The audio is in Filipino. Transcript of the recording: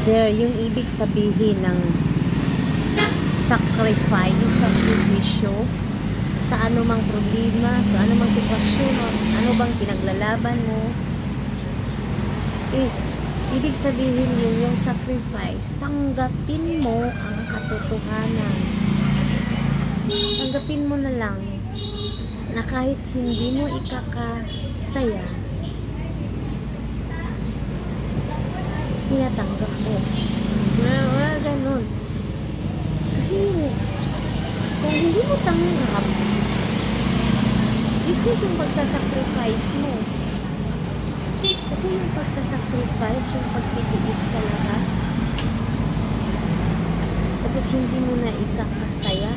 There, yung ibig sabihin ng sacrifice, sakripisyo, sa anumang problema, sa anumang sitwasyon, ano bang pinaglalaban mo, is, ibig sabihin yun, yung sacrifice, tanggapin mo ang katotohanan. Tanggapin mo na lang na kahit hindi mo ikakasaya, tinatanggap mo. Wala ganun. Kasi kung hindi mo tanggap, business yung pagsasacrifice mo. Kasi yung pagsasacrifice, yung pagtitiis ka lahat, tapos hindi mo na ikakasaya,